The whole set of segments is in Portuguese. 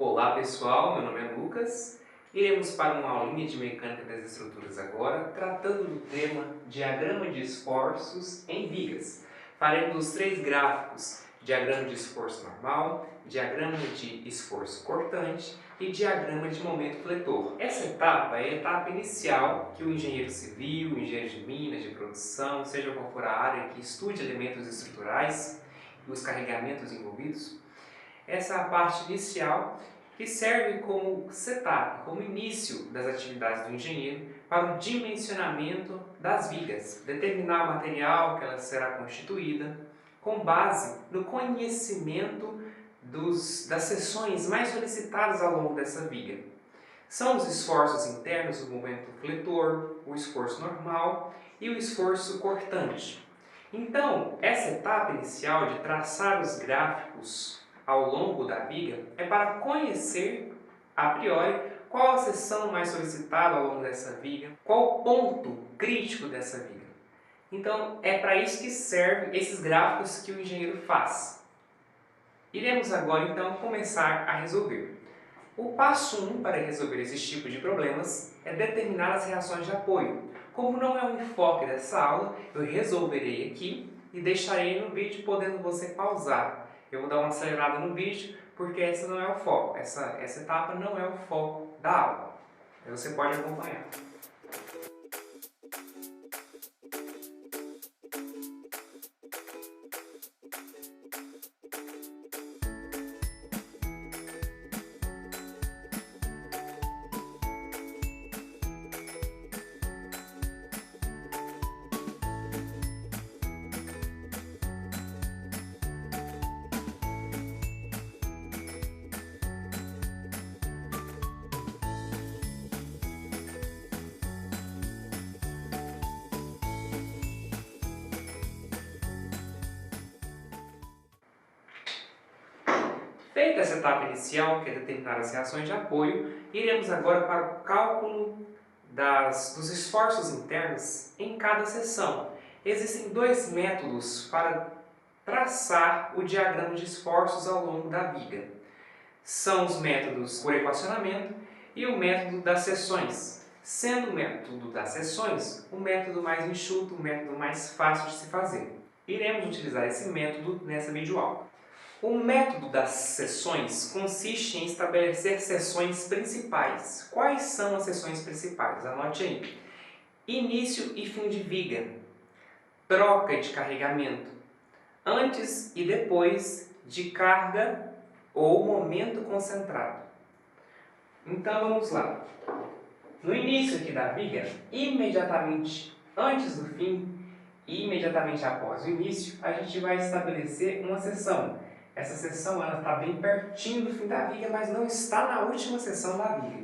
Olá pessoal, meu nome é Lucas. Iremos para uma aulinha de mecânica das estruturas agora, tratando do tema diagrama de esforços em vigas. Faremos os três gráficos: diagrama de esforço normal, diagrama de esforço cortante e diagrama de momento fletor. Essa etapa é a etapa inicial que o engenheiro civil, o engenheiro de minas, de produção, seja qual for a área que estude elementos estruturais e os carregamentos envolvidos. Essa é a parte inicial que serve como setup, como início das atividades do engenheiro para o dimensionamento das vigas, determinar o material que ela será constituída, com base no conhecimento das seções mais solicitadas ao longo dessa viga. São os esforços internos, o momento fletor, o esforço normal e o esforço cortante. Então, essa etapa inicial de traçar os gráficos ao longo da viga é para conhecer, a priori, qual a seção mais solicitada ao longo dessa viga, qual o ponto crítico dessa viga. Então, é para isso que servem esses gráficos que o engenheiro faz. Iremos agora, então, começar a resolver. O passo 1 para resolver esse tipo de problemas é determinar as reações de apoio. Como não é o enfoque dessa aula, eu resolverei aqui e deixarei no vídeo, podendo você pausar. Eu vou dar uma acelerada no vídeo, porque esse não é o foco, essa etapa não é o foco da aula. Você pode acompanhar. Feita essa etapa inicial, que é determinar as reações de apoio, iremos agora para o cálculo dos esforços internos em cada seção. Existem dois métodos para traçar o diagrama de esforços ao longo da viga. São os métodos por equacionamento e o método das seções, sendo o método das seções o método mais enxuto, o método mais fácil de se fazer. Iremos utilizar esse método nessa videoaula. O método das seções consiste em estabelecer seções principais. Quais são as seções principais? Anote aí. Início e fim de viga, troca de carregamento, antes e depois de carga ou momento concentrado. Então vamos lá. No início aqui da viga, imediatamente antes do fim e imediatamente após o início, a gente vai estabelecer uma seção. Essa seção está bem pertinho do fim da viga, mas não está na última seção da viga.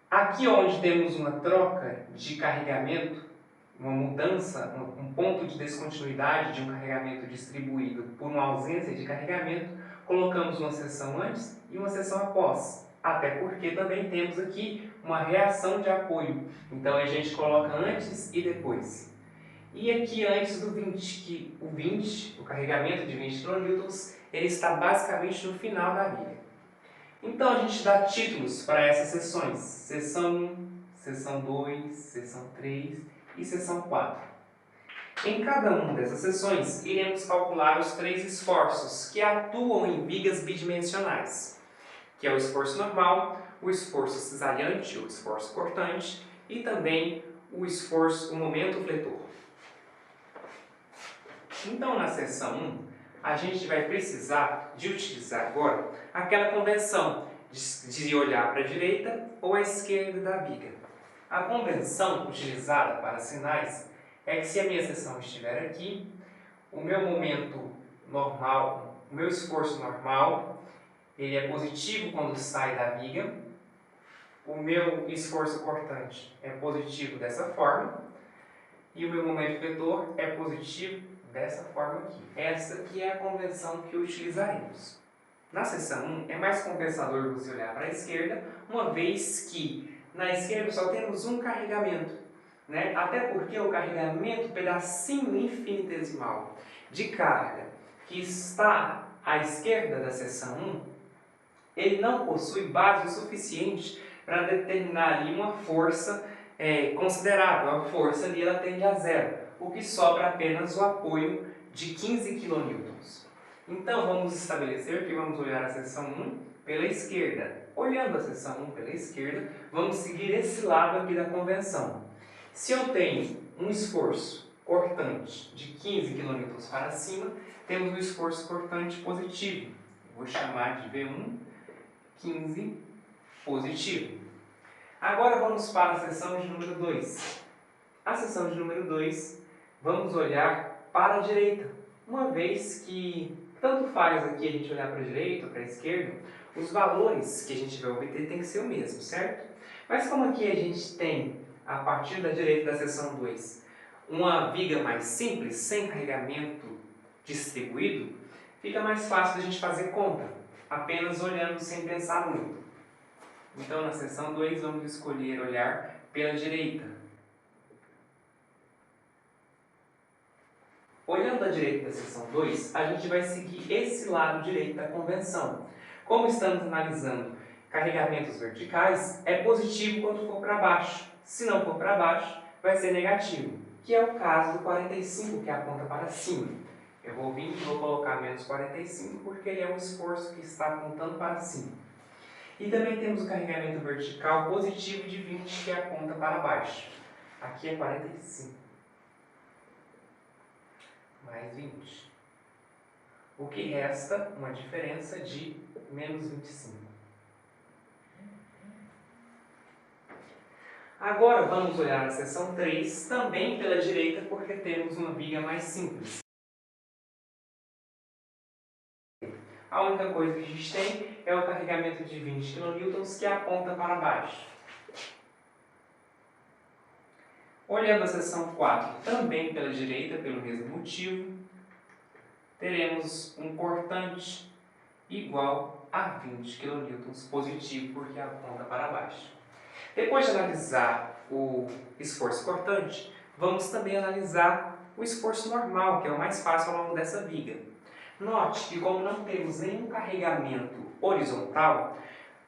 Aqui onde temos uma troca de carregamento, uma mudança, um ponto de descontinuidade de um carregamento distribuído por uma ausência de carregamento, colocamos uma seção antes e uma seção após. Até porque também temos aqui uma reação de apoio. Então a gente coloca antes e depois. E aqui antes do 20, que o carregamento de 20 kN, ele está basicamente no final da viga. Então a gente dá títulos para essas seções: seção 1, seção 2, seção 3 e seção 4. Em cada uma dessas seções, iremos calcular os três esforços que atuam em vigas bidimensionais, que é o esforço normal, o esforço cisalhante, ou esforço cortante, e também o momento fletor. Então, na seção 1, a gente vai precisar de utilizar agora aquela convenção de olhar para a direita ou à esquerda da viga. A convenção utilizada para sinais é que se a minha seção estiver aqui, o meu momento normal, o meu esforço normal, ele é positivo quando sai da viga, o meu esforço cortante é positivo dessa forma, e o meu momento fletor é positivo dessa forma aqui. Essa aqui é a convenção que utilizaremos. Na seção 1, é mais compensador você olhar para a esquerda, uma vez que na esquerda só temos um carregamento, né? Até porque o carregamento, pedacinho infinitesimal de carga que está à esquerda da seção 1, ele não possui base o suficiente para determinar ali uma força considerável. A força ali ela tende a zero, o que sobra apenas o apoio de 15 kN. Então vamos estabelecer que vamos olhar a seção 1 pela esquerda. Olhando a seção 1 pela esquerda, vamos seguir esse lado aqui da convenção. Se eu tenho um esforço cortante de 15 kN para cima, temos um esforço cortante positivo. Vou chamar de V1, 15 positivo. Agora vamos para a seção de número 2. A seção de número 2, vamos olhar para a direita, uma vez que tanto faz aqui a gente olhar para a direita ou para a esquerda, os valores que a gente vai obter tem que ser o mesmo, certo? Mas como aqui a gente tem, a partir da direita da seção 2, uma viga mais simples, sem carregamento distribuído, fica mais fácil da gente fazer conta, apenas olhando sem pensar muito. Então, na seção 2, vamos escolher olhar pela direita. Olhando à direita da seção 2, a gente vai seguir esse lado direito da convenção. Como estamos analisando carregamentos verticais, é positivo quando for para baixo. Se não for para baixo, vai ser negativo, que é o caso do 45, que aponta para cima. Eu vou vir e vou colocar menos 45, porque ele é um esforço que está apontando para cima. E também temos o carregamento vertical positivo de 20, que aponta para baixo. Aqui é 45. Mais 20. O que resta uma diferença de menos 25. Agora vamos olhar a seção 3, também pela direita, porque temos uma viga mais simples. A única coisa que a gente tem é o carregamento de 20 kN que aponta para baixo. Olhando a seção 4, também pela direita, pelo mesmo motivo, teremos um cortante igual a 20 kN positivo, porque aponta para baixo. Depois de analisar o esforço cortante, vamos também analisar o esforço normal, que é o mais fácil ao longo dessa viga. Note que, como não temos nenhum carregamento horizontal,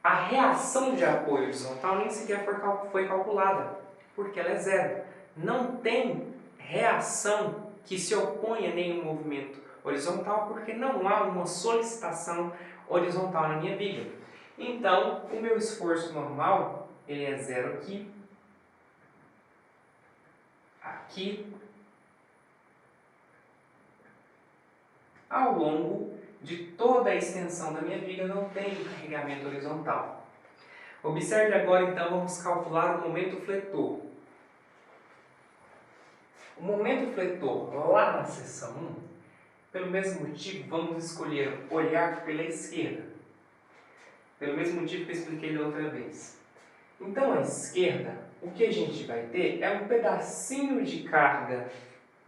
a reação de apoio horizontal nem sequer foi calculada, porque ela é zero. Não tem reação que se oponha a nenhum movimento horizontal, porque não há uma solicitação horizontal na minha viga. Então, o meu esforço normal, ele é zero aqui, aqui, ao longo de toda a extensão da minha viga não tem carregamento horizontal. Observe agora, então, vamos calcular o momento fletor. O momento fletor, lá na seção 1, pelo mesmo motivo, vamos escolher olhar pela esquerda. Pelo mesmo motivo que eu expliquei da outra vez. Então, à esquerda, o que a gente vai ter é um pedacinho de carga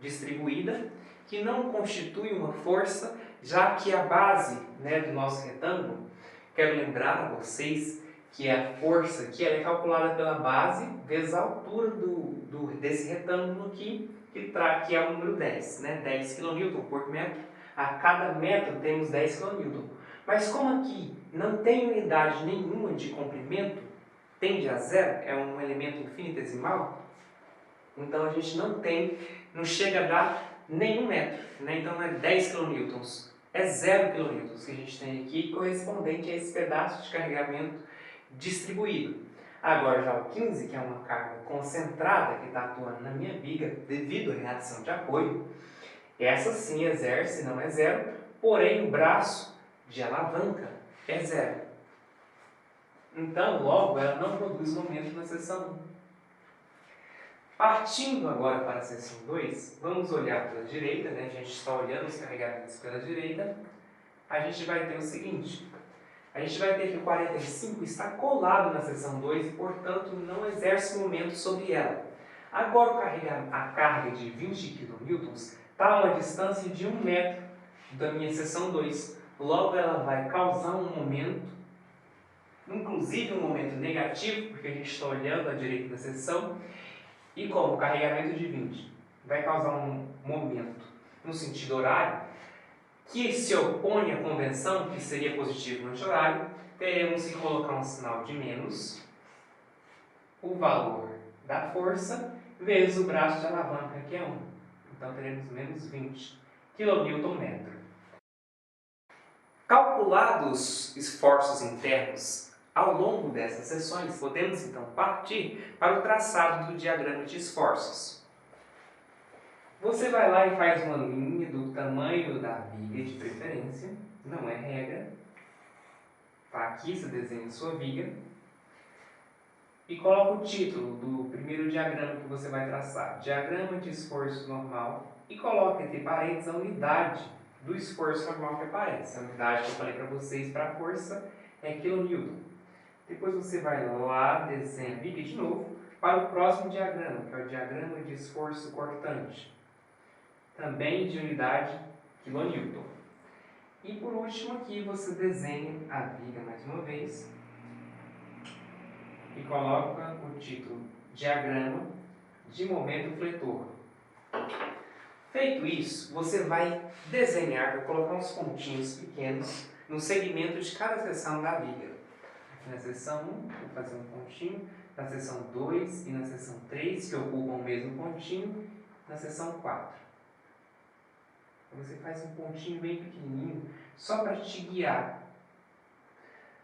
distribuída que não constitui uma força, já que a base, do nosso retângulo, quero lembrar a vocês que a força aqui ela é calculada pela base vezes a altura desse retângulo aqui, que é o número 10, 10 kN por metro. A cada metro temos 10 kN. Mas como aqui não tem unidade nenhuma de comprimento, tende a zero, é um elemento infinitesimal, então a gente não chega a dar nenhum metro, então não é 10 kN, é 0 kN que a gente tem aqui, correspondente a esse pedaço de carregamento distribuído. Agora já o 15, que é uma carga concentrada que está atuando na minha viga devido à reação de apoio, essa sim exerce, não é zero, porém o braço de alavanca é zero. Então, logo, ela não produz momento na seção 1. Partindo agora para a seção 2, vamos olhar pela direita, a gente está olhando os carregamentos pela direita, a gente vai ter o seguinte, a gente vai ter que o 45 está colado na seção 2 e, portanto, não exerce momento sobre ela. Agora, a carga de 20 kN está a uma distância de 1 metro da minha seção 2. Logo, ela vai causar um momento, inclusive um momento negativo, porque a gente está olhando à direita da seção, e como o carregamento de 20 vai causar um momento no sentido horário, que se opõe à convenção, que seria positivo no anti-horário, teremos que colocar um sinal de menos, o valor da força, vezes o braço de alavanca, que é 1. Então, teremos menos 20 kNm. Calculados esforços internos ao longo dessas sessões, podemos então partir para o traçado do diagrama de esforços. Você vai lá e faz uma linha do tamanho da viga de preferência, não é regra. Tá? Aqui você desenha a sua viga e coloca o título do primeiro diagrama que você vai traçar, diagrama de esforço normal, e coloca entre parênteses a unidade do esforço normal que aparece. A unidade que eu falei para vocês para a força é kN. Depois você vai lá, desenha a viga de novo para o próximo diagrama, que é o diagrama de esforço cortante, também de unidade kN. E por último aqui você desenha a viga mais uma vez e coloca o título diagrama de momento fletor. Feito isso, você vai desenhar, vai colocar uns pontinhos pequenos no segmento de cada seção da viga. Aqui na seção 1, vou fazer um pontinho, na seção 2 e na seção 3, que ocupam o mesmo pontinho, na seção 4. Você faz um pontinho bem pequenininho, só para te guiar.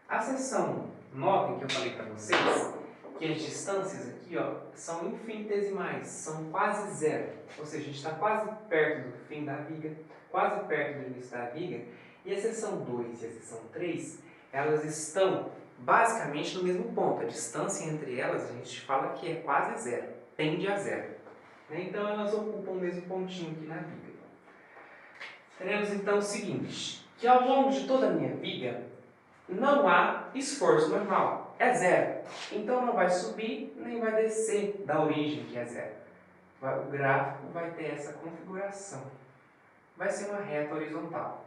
A seção 9, que eu falei para vocês, que as distâncias aqui são infinitesimais, são quase zero. Ou seja, a gente está quase perto do fim da viga, quase perto do início da viga. E a seção 2 e a seção 3, elas estão basicamente no mesmo ponto. A distância entre elas, a gente fala que é quase zero, tende a zero. Então, elas ocupam o mesmo pontinho aqui na viga. Teremos então o seguinte, que ao longo de toda a minha viga, não há esforço normal, é zero. Então não vai subir nem vai descer da origem, que é zero. O gráfico vai ter essa configuração. Vai ser uma reta horizontal.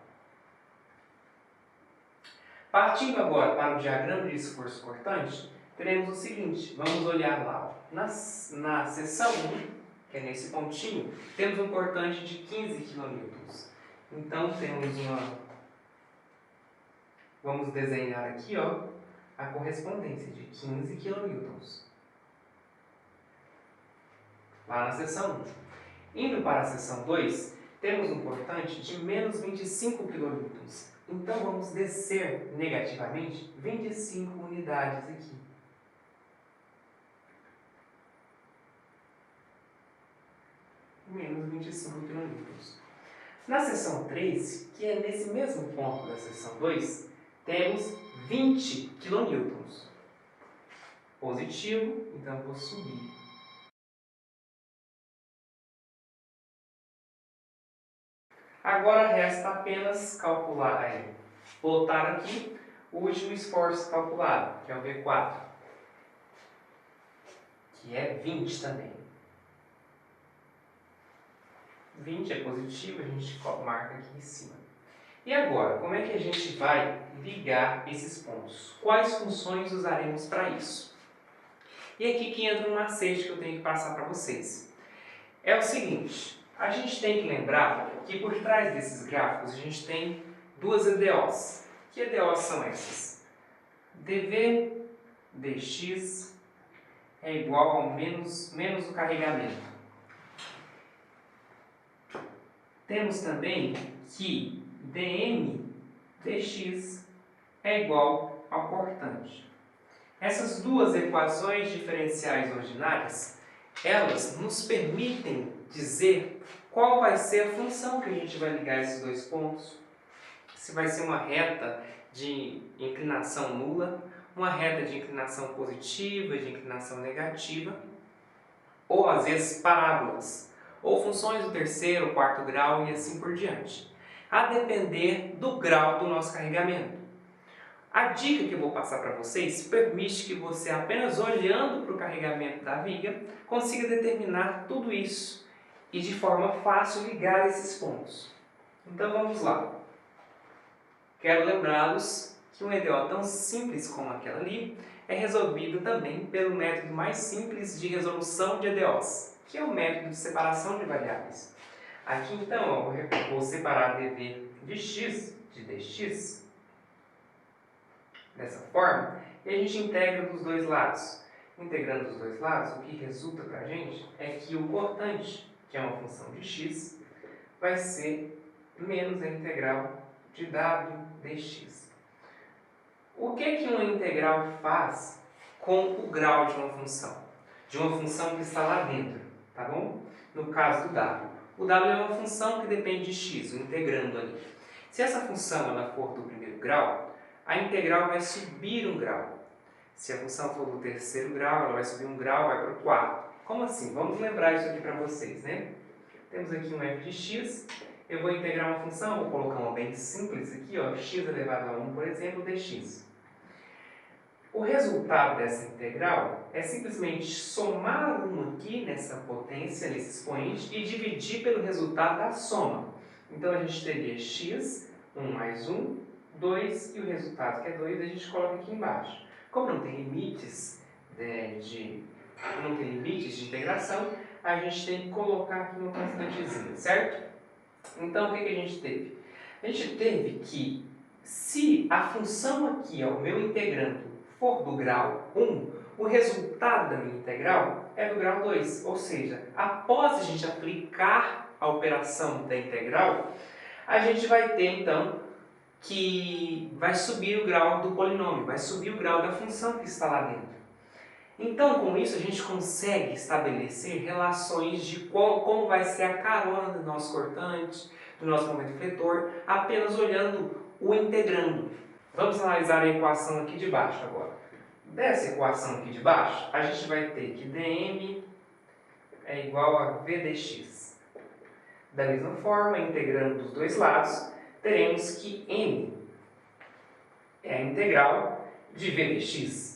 Partindo agora para o diagrama de esforço cortante, teremos o seguinte, vamos olhar lá. Na seção 1, que é nesse pontinho, temos um cortante de 15 kN. Então temos vamos desenhar aqui a correspondência de 15 kN. Lá na seção 1. Indo para a seção 2, temos um cortante de menos 25 kN. Então vamos descer negativamente 25 unidades aqui. Menos 25 kN. Na seção 3, que é nesse mesmo ponto da seção 2, temos 20 kN. Positivo, então vou subir. Agora resta apenas calcular, botar aqui o último esforço calculado, que é o V4, que é 20 também. 20 é positivo, a gente marca aqui em cima. E agora, como é que a gente vai ligar esses pontos? Quais funções usaremos para isso? E aqui que entra um macete que eu tenho que passar para vocês. É o seguinte, a gente tem que lembrar que por trás desses gráficos a gente tem duas EDOs. Que EDOs são essas? dV dx é igual ao menos o carregamento. Temos também que dm dx é igual ao cortante. Essas duas equações diferenciais ordinárias, elas nos permitem dizer qual vai ser a função que a gente vai ligar esses dois pontos. Se vai ser uma reta de inclinação nula, uma reta de inclinação positiva, de inclinação negativa, ou às vezes parábolas, ou funções do terceiro, quarto grau e assim por diante, a depender do grau do nosso carregamento. A dica que eu vou passar para vocês permite que você, apenas olhando para o carregamento da viga, consiga determinar tudo isso e de forma fácil ligar esses pontos. Então vamos lá. Quero lembrá-los que um EDO tão simples como aquela ali é resolvido também pelo método mais simples de resolução de EDOs, que é o método de separação de variáveis. Aqui então eu vou separar dV de x de dx, dessa forma, e a gente integra dos dois lados. Integrando dos dois lados, o que resulta para a gente é que o cortante, que é uma função de x, vai ser menos a integral de w dx. O que uma integral faz com o grau de uma função? De uma função que está lá dentro, tá bom? No caso do w. O w é uma função que depende de x, o integrando ali. Se essa função ela for do primeiro grau, a integral vai subir um grau. Se a função for do terceiro grau, ela vai subir um grau, vai para o quarto. Como assim? Vamos lembrar isso aqui para vocês, né? Temos aqui um f de x, eu vou integrar uma função, vou colocar uma bem simples aqui, ó, x elevado a 1, por exemplo, dx. O resultado dessa integral é simplesmente somar 1 aqui nessa potência, nesse expoente, e dividir pelo resultado da soma. Então a gente teria x, 1 mais 1, 2, e o resultado que é 2 a gente coloca aqui embaixo. Como não tem limites de integração, a gente tem que colocar aqui uma constantezinha, certo? Então, o que a gente teve? A gente teve que, se a função aqui, ó, o meu integrando, for do grau 1, o resultado da minha integral é do grau 2. Ou seja, após a gente aplicar a operação da integral, a gente vai ter, então, que vai subir o grau do polinômio, vai subir o grau da função que está lá dentro. Então, com isso, a gente consegue estabelecer relações de como vai ser a carona do nosso cortante, do nosso momento fletor, apenas olhando o integrando. Vamos analisar a equação aqui de baixo agora. Dessa equação aqui de baixo, a gente vai ter que dm é igual a v dx. Da mesma forma, integrando dos dois lados, teremos que m é a integral de v dx.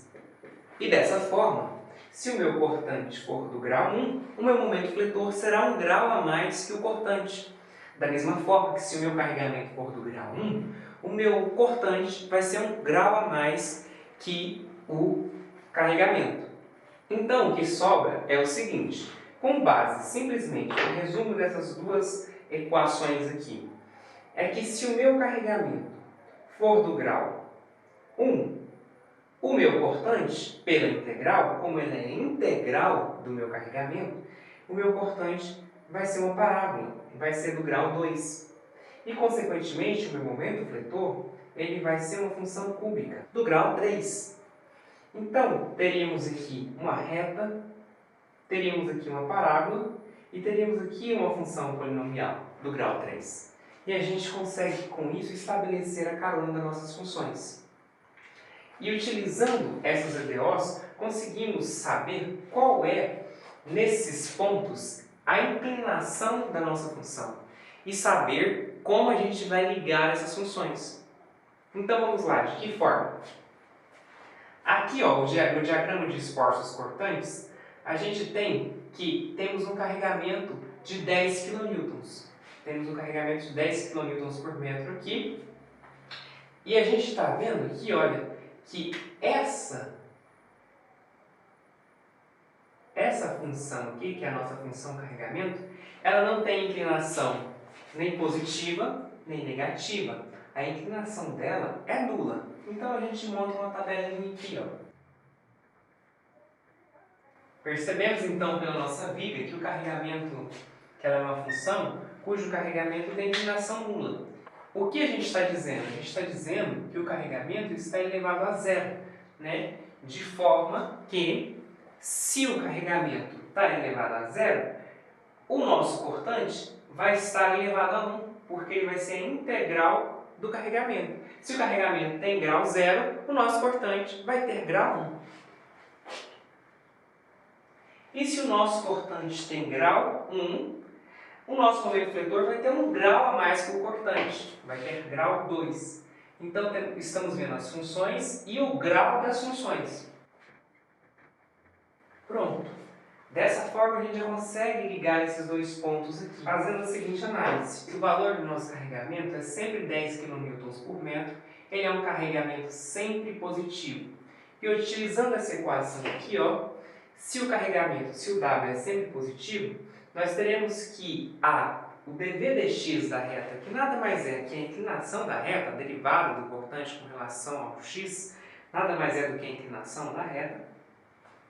E dessa forma, se o meu cortante for do grau 1, o meu momento fletor será um grau a mais que o cortante. Da mesma forma que se o meu carregamento for do grau 1, o meu cortante vai ser um grau a mais que o carregamento. Então, o que sobra é o seguinte, com base simplesmente no resumo dessas duas equações aqui, é que se o meu carregamento for do grau 1, o meu cortante, pela integral, como ele é integral do meu carregamento, o meu cortante vai ser uma parábola, vai ser do grau 2. E, consequentemente, o meu momento fletor, ele vai ser uma função cúbica, do grau 3. Então, teríamos aqui uma reta, teríamos aqui uma parábola e teríamos aqui uma função polinomial do grau 3. E a gente consegue, com isso, estabelecer a carona das nossas funções. E utilizando essas EDOs, conseguimos saber qual é, nesses pontos, a inclinação da nossa função. E saber como a gente vai ligar essas funções. Então vamos lá, de que forma? Aqui, ó, no diagrama de esforços cortantes, a gente tem que temos um carregamento de 10 kN. Temos um carregamento de 10 kN por metro aqui. E a gente está vendo aqui, olha, que essa função aqui, que é a nossa função carregamento, ela não tem inclinação nem positiva, nem negativa. A inclinação dela é nula. Então a gente monta uma tabelinha aqui, ó. Percebemos então pela nossa viga que o carregamento, que ela é uma função cujo carregamento tem inclinação nula. O que a gente está dizendo? A gente está dizendo que o carregamento está elevado a zero, né? De forma que, se o carregamento está elevado a zero, o nosso cortante vai estar elevado a 1, porque ele vai ser a integral do carregamento. Se o carregamento tem grau 0, o nosso cortante vai ter grau 1. E se o nosso cortante tem grau 1, o nosso momento fletor vai ter um grau a mais que o cortante, vai ter grau 2. Então, estamos vendo as funções e o grau das funções. Pronto. Dessa forma, a gente já consegue ligar esses dois pontos aqui, fazendo a seguinte análise. O valor do nosso carregamento é sempre 10 kN por metro, ele é um carregamento sempre positivo. E utilizando essa equação aqui, ó, se o carregamento, se o W é sempre positivo, nós teremos que o dv dx da reta, que nada mais é que a inclinação da reta, a derivada do cortante com relação ao x, nada mais é do que a inclinação da reta,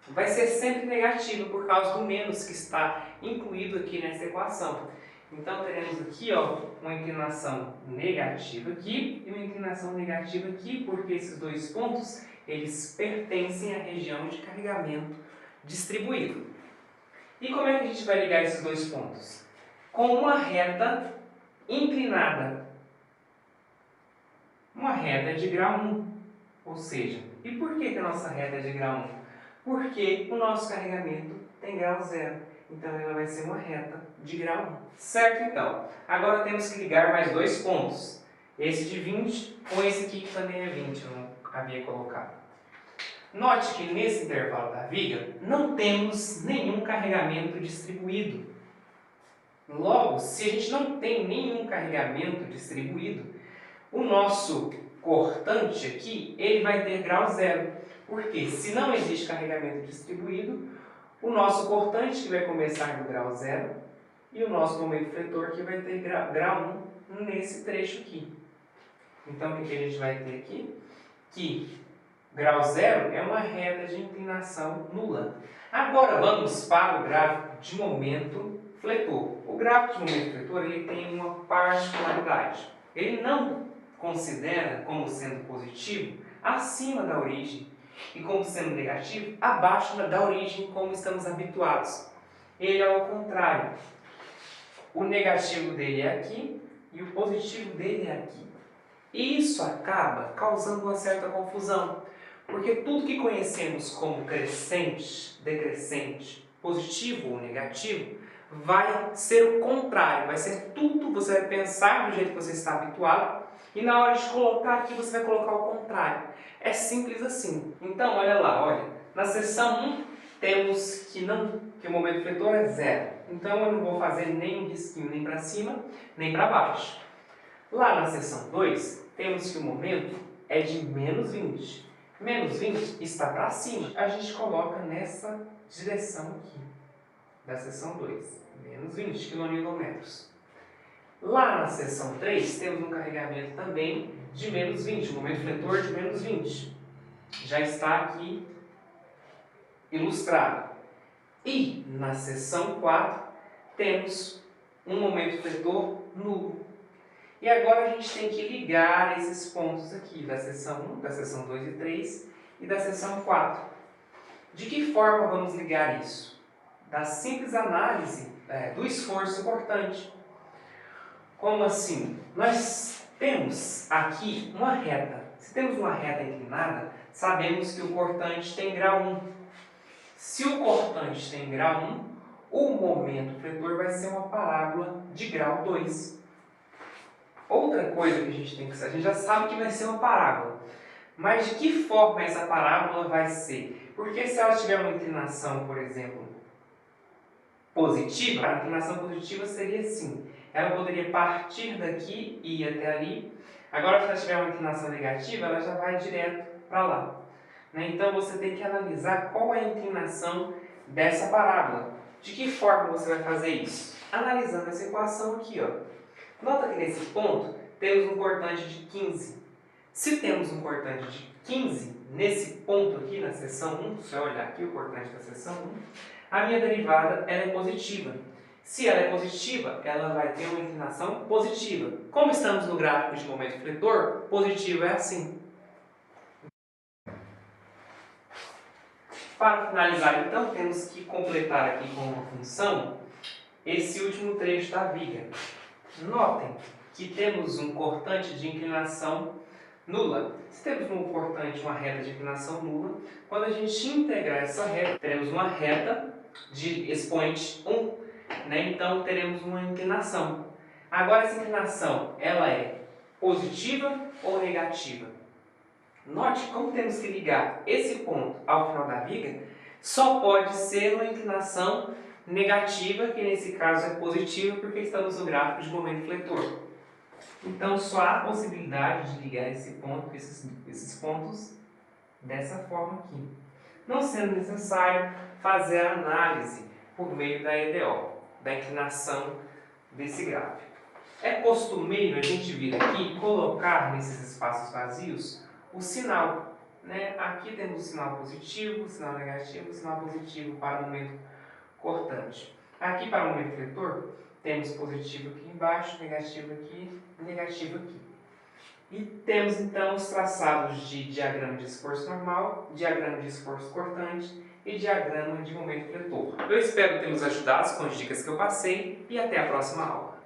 vai ser sempre negativa por causa do menos que está incluído aqui nessa equação. Então, teremos aqui uma inclinação negativa aqui e uma inclinação negativa aqui, porque esses dois pontos eles pertencem à região de carregamento distribuído. E como é que a gente vai ligar esses dois pontos? Com uma reta inclinada. Uma reta de grau 1. Ou seja, e por que a nossa reta é de grau 1? Porque o nosso carregamento tem grau 0. Então, ela vai ser uma reta de grau 1. Certo, então? Agora temos que ligar mais dois pontos. Esse de 20 com esse aqui que também é 20, eu não havia colocado. Note que nesse intervalo da viga não temos nenhum carregamento distribuído. Logo, se a gente não tem nenhum carregamento distribuído, o nosso cortante aqui ele vai ter grau 0. Porque se não existe carregamento distribuído, o nosso cortante que vai começar no grau 0 e o nosso momento fletor que vai ter grau 1 nesse trecho aqui. Então, o que a gente vai ter aqui? Que grau 0 é uma reta de inclinação nula. Agora, vamos para o gráfico de momento fletor. O gráfico de momento fletor ele tem uma particularidade. Ele não considera como sendo positivo acima da origem e como sendo negativo abaixo da origem, como estamos habituados. Ele é ao contrário. O negativo dele é aqui e o positivo dele é aqui. E isso acaba causando uma certa confusão, porque tudo que conhecemos como crescente, decrescente, positivo ou negativo, vai ser o contrário, vai ser tudo, você vai pensar do jeito que você está habituado, e na hora de colocar aqui você vai colocar o contrário. É simples assim. Então, olha lá, olha, na seção 1 temos que o momento fletor é 0. Então, eu não vou fazer nem um risquinho nem para cima, nem para baixo. Lá na seção 2, temos que o momento é de menos 20. Menos 20 está para cima. A gente coloca nessa direção aqui, da seção 2. Menos 20 kN. Lá na seção 3, temos um carregamento também de menos 20. O momento fletor de menos 20. Já está aqui ilustrado. E na seção 4, temos um momento fletor nulo. E agora a gente tem que ligar esses pontos aqui, da seção 1, da seção 2 e 3 e da seção 4. De que forma vamos ligar isso? Da simples análise do esforço cortante. Como assim? Nós temos aqui uma reta. Se temos uma reta inclinada, sabemos que o cortante tem grau 1. Se o cortante tem grau 1, o momento fletor vai ser uma parábola de grau 2. Outra coisa que a gente tem que saber, a gente já sabe que vai ser uma parábola. Mas de que forma essa parábola vai ser? Porque se ela tiver uma inclinação, por exemplo, positiva, a inclinação positiva seria assim. Ela poderia partir daqui e ir até ali. Agora, se ela tiver uma inclinação negativa, ela já vai direto para lá. Então, você tem que analisar qual é a inclinação dessa parábola. De que forma você vai fazer isso? Analisando essa equação aqui, ó. Nota que nesse ponto temos um cortante de 15. Se temos um cortante de 15 nesse ponto aqui na seção 1, se eu olhar aqui o cortante da seção 1, a minha derivada ela é positiva. Se ela é positiva, ela vai ter uma inclinação positiva. Como estamos no gráfico de momento fletor, positivo é assim. Para finalizar, então, temos que completar aqui com uma função esse último trecho da viga. Notem que temos um cortante de inclinação nula. Se temos um cortante, uma reta de inclinação nula, quando a gente integrar essa reta, teremos uma reta de expoente 1, então teremos uma inclinação. Agora essa inclinação, ela é positiva ou negativa? Note como temos que ligar esse ponto ao final da viga, só pode ser uma inclinação negativa, que nesse caso é positiva, porque estamos no gráfico de momento fletor. Então, só há a possibilidade de ligar esse ponto, esses pontos dessa forma aqui. Não sendo necessário fazer a análise por meio da EDO, da inclinação desse gráfico. É costumeiro a gente vir aqui e colocar nesses espaços vazios o sinal, né? Aqui temos o sinal positivo, o sinal negativo, o sinal positivo para o momento cortante. Aqui para o momento fletor, temos positivo aqui embaixo, negativo aqui, negativo aqui. E temos então os traçados de diagrama de esforço normal, diagrama de esforço cortante e diagrama de momento fletor. Eu espero ter nos ajudado com as dicas que eu passei e até a próxima aula.